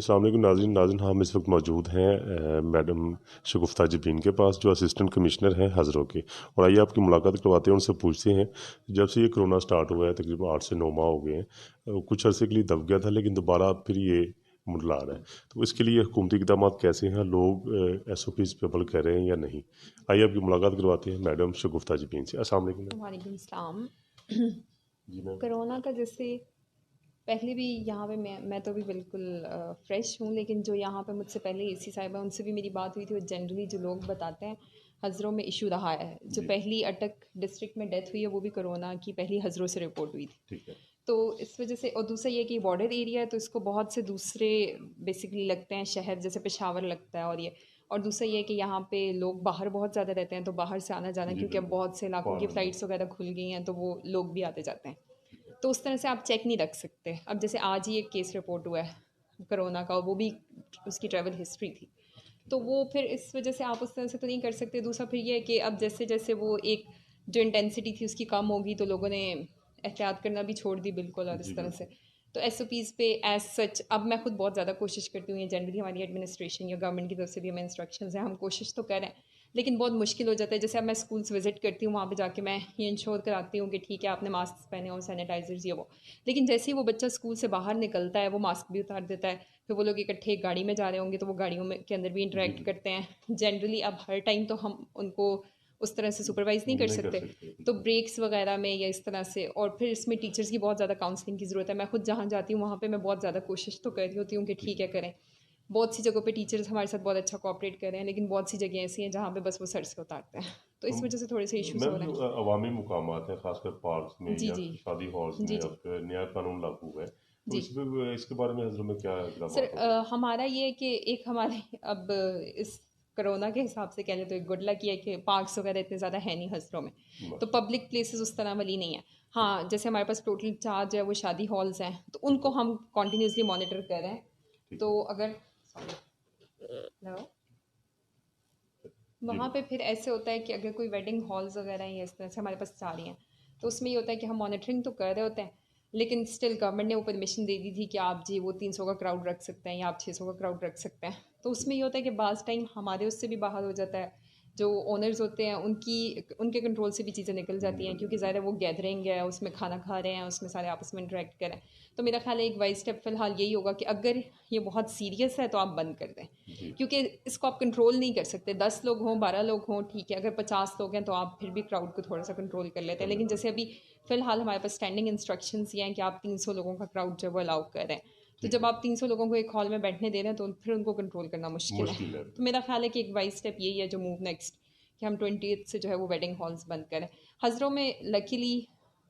अस्सलाम वालेकुम नाज़रीन हम इस वक्त मौजूद हैं मैडम शगुफ्ता जबीन के पास, जो असिस्टेंट कमिश्नर हैं हज़रों के। और आइए आपकी मुलाकात करवाते हैं, उनसे पूछते हैं जब से ये कोरोना स्टार्ट हुआ है तकरीबन 8 से 9 माह हो गए हैं, कुछ अरसे के लिए दब गया था लेकिन दोबारा फिर ये मुंडला रहा है, तो इसके लिए हुकूमती इक़दाम कैसे हैं, लोग SOPs पे अमल कर रहे हैं या नहीं। आइए आपकी मुलाकात करवाते हैं मैडम शगुफ्ता जबीन से। अस्सलाम वालेकुम। वालेकुम सलाम। जी मैम। कोरोना का जैसे पहले भी यहाँ पे मैं तो भी बिल्कुल फ़्रेश हूँ, लेकिन जो यहाँ पे मुझसे पहले AC साहिबा उनसे भी मेरी बात हुई थी। वो जनरली जो लोग बताते हैं हज़रों में इशू रहा है। जो पहली अटक डिस्ट्रिक्ट में डेथ हुई है वो भी कोरोना की पहली हज़रों से रिपोर्ट हुई थी। ठीक है। तो इस वजह से, और दूसरा ये कि बॉर्डर एरिया है तो इसको बहुत से दूसरे बेसिकली लगते हैं शहर, जैसे पेशावर लगता है। और दूसरा ये कि यहाँ पे लोग बाहर बहुत ज़्यादा रहते हैं, तो बाहर से आना जाना, क्योंकि अब बहुत से इलाकों की फ़्लाइट्स वगैरह खुल गई हैं, तो वो लोग भी आते जाते हैं। तो उस तरह से आप चेक नहीं रख सकते। अब जैसे आज ही एक केस रिपोर्ट हुआ है कोरोना का, वो भी उसकी ट्रैवल हिस्ट्री थी, तो वो फिर इस वजह से आप उस तरह से तो नहीं कर सकते। दूसरा फिर ये है कि अब जैसे जैसे वो एक जो इंटेंसिटी थी उसकी कम होगी, तो लोगों ने एहतियात करना भी छोड़ दी बिल्कुल। और इस तरह से तो SOPs पे एज सच अब मैं खुद बहुत ज़्यादा कोशिश करती हूँ। ये जनरली हमारी एडमिनिस्ट्रेशन या गवर्नमेंट की तरफ से भी हमें इंस्ट्रक्शंस हैं, हम कोशिश तो करें, लेकिन बहुत मुश्किल हो जाता है। जैसे अब मैं स्कूल्स विजिट करती हूँ, वहाँ पे जाके मैं ये इंश्योर कराती हूँ कि ठीक है आपने मास्क पहने हो, सैनिटाइजर्स, ये वो। लेकिन जैसे ही वो बच्चा स्कूल से बाहर निकलता है वो मास्क भी उतार देता है। फिर वो लोग इकट्ठे एक गाड़ी में जा रहे होंगे तो वो गाड़ियों में के अंदर भी इंटरेक्ट करते हैं जनरली। अब हर टाइम तो हम उनको उस तरह से सुपरवाइज़ नहीं कर सकते, तो ब्रेक्स वगैरह में या इस तरह से। और फिर इसमें टीचर्स की बहुत ज़्यादा काउंसलिंग की ज़रूरत है। मैं खुद जहाँ जाती हूँ वहाँ पे मैं बहुत ज़्यादा कोशिश तो कर रही होती हूँ कि ठीक है करें। बहुत सी जगहों पे टीचर्स हमारे साथ बहुत अच्छा कोऑपरेट कर रहे हैं, लेकिन बहुत सी जगह ऐसी हैं जहाँ पे बस वो सर से उतारते हैं, तो इस वजह से थोड़े से इश्यूज हो मैम रहे जो हैं। अवामी मुकामात हैं खासकर पार्क्स में जी या जी शादी हॉल्स जी में जी अब नया कानून लागू हुआ है, तो जी इसके बारे में हजरों में क्या इकदाम सर, होंगे। हमारा ये है कि एक हमारे अब इस कोरोना के हिसाब से कह लें तो एक गुड लक ये है कि पार्क्स वगैरह इतने ज़्यादा है नहीं हज़रों में, तो माशा पब्लिक प्लेसेस उस तरह वाली नहीं है। हाँ, जैसे हमारे पास टोटल चार्ज है वो शादी हॉल्स हैं, तो ठीक उनको है। हम कॉन्टीन्यूसली मॉनिटर कर रहे हैं। ठीक तो है। अगर हेलो, जी वहाँ मैम। पे फिर ऐसे होता है कि अगर कोई वेडिंग हॉल्स वगैरह हैं या इस तरह से हमारे पास जा रही हैं, तो उसमें ये होता है कि हम मॉनिटरिंग तो कर रहे होते हैं, लेकिन स्टिल गवर्नमेंट ने वो परमिशन दे दी थी कि आप जी वो 300 का क्राउड रख सकते हैं या आप 600 का क्राउड रख सकते हैं। तो उसमें ये होता है कि बाज़ टाइम हमारे उससे भी बाहर हो जाता है। जो ओनर्स होते हैं उनके कंट्रोल से भी चीज़ें निकल जाती हैं, निकल क्योंकि जाएगा। ज़ाहिर है वो गैदरिंग है, उसमें खाना खा रहे हैं, उसमें सारे आपस में इंटरेक्ट करें। तो मेरा ख्याल है एक वाइज स्टेप फ़िलहाल यही होगा कि अगर ये बहुत सीरियस है तो आप बंद कर दें, जी। क्योंकि इसको आप कंट्रोल नहीं कर सकते। 10 लोग हों, 12 लोग हों, ठीक है। अगर 50 लोग हैं तो आप फिर भी क्राउड को थोड़ा सा कंट्रोल कर लेते कर हैं, लेकिन लेते जैसे हैं। अभी फ़िलहाल हमारे पास स्टैंडिंग इंस्ट्रक्शंस ये हैं कि आप 300 लोगों का क्राउड जो है वो अलाउ कर रहे हैं। तो ठीक जब है। आप 300 लोगों को एक हॉल में बैठने दे रहे हैं तो फिर उनको कंट्रोल करना मुश्किल है। मुश्किल है। तो मेरा ख्याल है कि एक वाइज स्टेप यही है जो मूव नेक्स्ट, कि हम 20 से जो है वो वेडिंग हॉल्स बंद करें। हज़रों में लकीली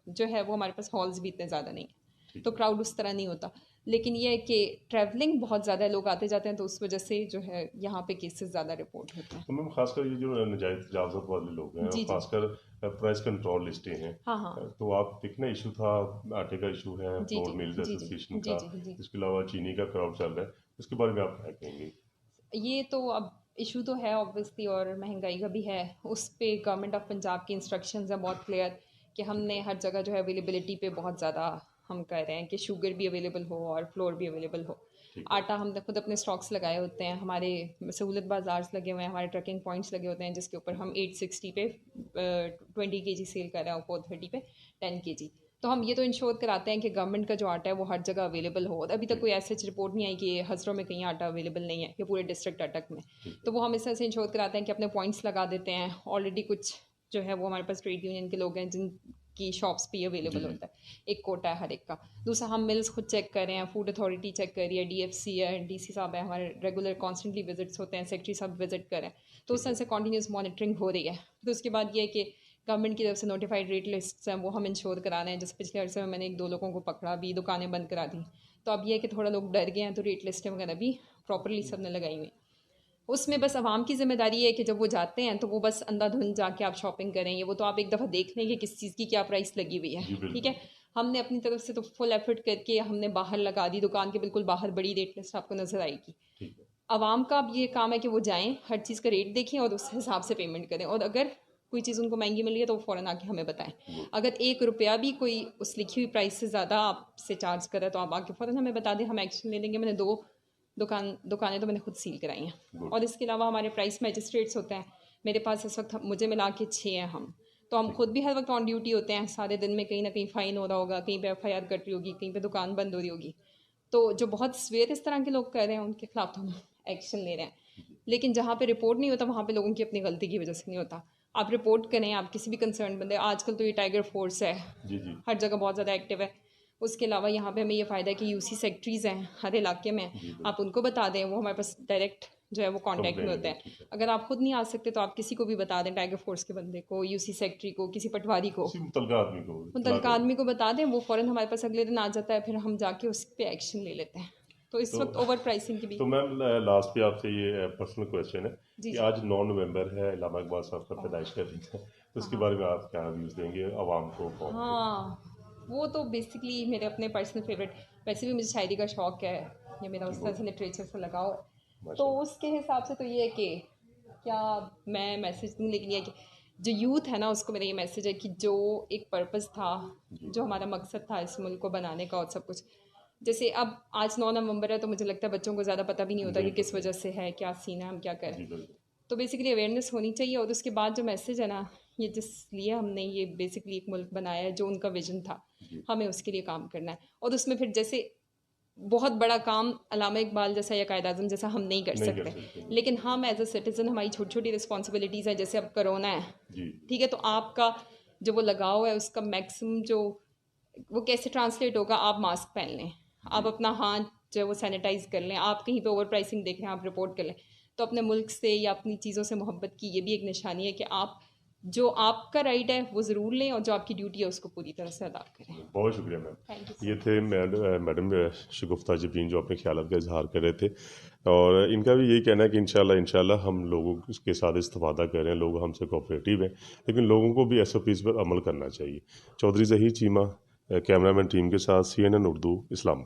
जो है वो हमारे पास हॉल्स भी इतने ज़्यादा नहीं हैं, ठीक तो है। क्राउड उस तरह नहीं होता। लेकिन ये है कि ट्रैवलिंग बहुत ज़्यादा लोग आते जाते हैं, तो उस वजह से जो है यहाँ पे केसेस ज़्यादा रिपोर्ट होते हैं। तो मैम खासकर ये जो नजायज तजावत वाले लोग हैं, और जी जी। खासकर प्राइस कंट्रोल लिस्टें हैं, हाँ हाँ। तो आप देखना इशू था, आटे का इशू है, जी फ्लोर जी मिल्स जी जी एसोसिएशन जी का, जी जी। इसके अलावा चीनी का क्राउड चल रहा है, उसके बारे में आप क्या कहेंगे। ये तो अब इशू तो है ऑब्वियसली, और महंगाई का भी है। उस पे गवर्नमेंट ऑफ पंजाब की इंस्ट्रक्शंस हैं बहुत क्लियर कि ठीक हमने है। हर जगह जो है अवेलेबिलिटी पे बहुत ज़्यादा हम कह रहे हैं कि शुगर भी अवेलेबल हो और फ्लोर भी अवेलेबल हो। ठीक है। आटा हमने खुद अपने स्टॉक्स लगाए होते हैं, हमारे सहूलत बाज़ार्स लगे हुए हैं, हमारे ट्रैकिंग पॉइंट्स लगे होते हैं, जिसके ऊपर ठीक हम है। 860 पे 20 kg सेल कर रहे हैं और 430 पे 10 kg। तो हम ये तो इंश्योर कराते हैं कि गवर्नमेंट का जो आटा है वो हर जगह अवेलेबल हो। और अभी तक ठीक कोई है। ऐसी रिपोर्ट नहीं आई कि हज़रों में कहीं आटा अवेलेबल नहीं है या पूरे डिस्ट्रिक्ट अटक में। ठीक है। तो वो हम इस तरह से इंश्योर कराते हैं कि अपने पॉइंट्स लगा देते हैं। ऑलरेडी कुछ जो है वो हमारे पास ट्रेड यूनियन के लोग हैं जिनकी शॉप्स पे जी अवेलेबल जी। होता है, एक कोटा है हर एक का। दूसरा हम मिल्स खुद चेक कर रहे हैं, फूड अथॉरिटी चेक कर रही है, DFC है, DC साहब है, हमारे रेगुलर कॉन्स्टेंटली विजिट्स होते हैं, सेक्रेटरी साहब विजिट करें। तो उस ठीक तरह है। से कॉन्टीन्यूस मॉनिटरिंग हो रही है। तो उसके बाद ये है कि गवर्नमेंट की तरफ से नोटिफाइड रेट लिस्ट हैं वो हम इंश्योर करा रहे हैं। जैसे पिछले अरसे में मैंने 1-2 लोगों को पकड़ा भी, दुकानें बंद करा दी। तो अब ये है कि थोड़ा लोग डर गए हैं, तो रेट लिस्टें वगैरह भी प्रॉपरली सब ने लगाई हुई हैं। उसमें बस आवाम की ज़िम्मेदारी है कि जब वो जाते हैं तो वो बस अंधाधुंध जाके आप शॉपिंग करें, वो तो आप एक दफ़ा देख लें कि किस चीज़ की क्या प्राइस लगी हुई है, जी ठीक है। बिल्कुल। हमने अपनी तरफ से तो फुल एफर्ट करके हमने बाहर लगा दी, दुकान के बिल्कुल बाहर बड़ी रेट लिस्ट आपको नज़र आएगी। ठीक है। आवाम का अब ये काम है कि वो जाएं, हर चीज़ का रेट देखें और उस हिसाब से पेमेंट करें। और अगर कोई चीज़ उनको महंगी मिल रही है तो वो फ़ौरन आके हमें बताएं। गुड। अगर 1 रुपया भी कोई उस लिखी हुई प्राइस से ज़्यादा आपसे चार्ज कर रहा है तो आप आके फ़ौरन हमें बता दें, हम एक्शन ले लेंगे। मैंने 2 दुकानें तो मैंने खुद सील कराई हैं। और इसके अलावा हमारे प्राइस मैजिस्ट्रेट्स होते हैं, मेरे पास इस वक्त मुझे मिला के 6 हैं हम, तो हम खुद भी हर वक्त ऑन ड्यूटी होते हैं। सारे दिन में कहीं ना कहीं फ़ाइन हो रहा होगा, कहीं पे FIR कट रही होगी, कहीं पे दुकान बंद हो रही होगी। तो जो बहुत सवेर इस तरह के लोग कर रहे हैं उनके खिलाफ तो हम एक्शन ले रहे हैं। लेकिन जहाँ पे रिपोर्ट नहीं होता वहाँ पे लोगों की अपनी गलती की वजह से नहीं होता। आप रिपोर्ट करें, आप किसी भी कंसर्न बंदे, आजकल तो ये टाइगर फोर्स है, जी जी हर जगह बहुत ज़्यादा एक्टिव है। उसके अलावा यहाँ पे हमें ये फ़ायदा है कि UC सेक्रेटरीज़ हैं हर इलाके में, आप उनको बता दें, वो हमारे पास डायरेक्ट जो है वो कांटेक्ट में होते हैं। अगर आप खुद नहीं आ सकते तो आप किसी को भी बता दें, टाइगर फोर्स के बंदे को, UC सेक्रेटरी को, किसी पटवारी को, किसी मुतलका आदमी को बता दें, वो फ़ौरन हमारे पास अगले दिन आ जाता है, फिर हम जाके उस पर एक्शन ले लेते हैं। तो इस वक्त ओवर प्राइसिंग की भी। तो मैम लास्ट पे आपसे ये पर्सनल क्वेश्चन है जी कि आज 9 नवंबर है, इलामा इकबाल साहब का पैदाइश का दिन है, तो उसके बारे में आप क्या व्यूज़ देंगे आवाम को? हाँ, वो तो बेसिकली मेरे अपने पर्सनल फेवरेट, वैसे भी मुझे शायरी का शौक़ है, ये मेरा उस तरह से लिटरेचर से लगाव है, तो उसके हिसाब से तो ये है कि क्या मैं मैसेज दूँ, लेकिन ये कि जो यूथ है ना उसको मेरा ये मैसेज है कि जो एक पर्पस था, जो हमारा मकसद था इस मुल्क को बनाने का और सब कुछ, जैसे अब आज 9 नवंबर है तो मुझे लगता है बच्चों को ज़्यादा पता भी नहीं होता कि किस वजह से है, क्या सीन है, हम क्या करें। तो बेसिकली अवेयरनेस होनी चाहिए। और उसके बाद जो मैसेज है ना, ये जिस लिए हमने ये बेसिकली एक मुल्क बनाया है, जो उनका विजन था, हमें उसके लिए काम करना है। और उसमें फिर जैसे बहुत बड़ा काम अल्लामा इकबाल जैसा या कायद आज़म जैसा हम नहीं कर सकते, लेकिन हम एज अ सिटीज़न हमारी छोटी छोटी रिस्पॉन्सिबिलिटीज़ हैं। जैसे अब कोरोना है, ठीक है, तो आपका जो वो लगाव है उसका मैक्सिमम जो वो कैसे ट्रांसलेट होगा, आप मास्क पहन लें, आप अपना हाथ जो है वो सैनिटाइज़ कर लें, आप कहीं पे ओवर प्राइसिंग देख रहे हैं आप रिपोर्ट कर लें। तो अपने मुल्क से या अपनी चीज़ों से मोहब्बत की ये भी एक निशानी है कि आप जो आपका राइट है वो ज़रूर लें और जो आपकी ड्यूटी है उसको पूरी तरह से अदा करें। बहुत शुक्रिया मैम। ये थे मैडम शगुफ्ता जबीन जो अपने ख्यालात का इजहार कर रहे थे, और इनका भी यही कहना है कि इंशाल्लाह हम लोगों के साथ इस्तेफादा करें, लोग हमसे कोऑपरेटिव हैं, लेकिन लोगों को भी SOPs पर अमल करना चाहिए। चौधरी ज़हीर चीमा कैमरामैन टीम के साथ CNN उर्दू, इस्लामाबाद।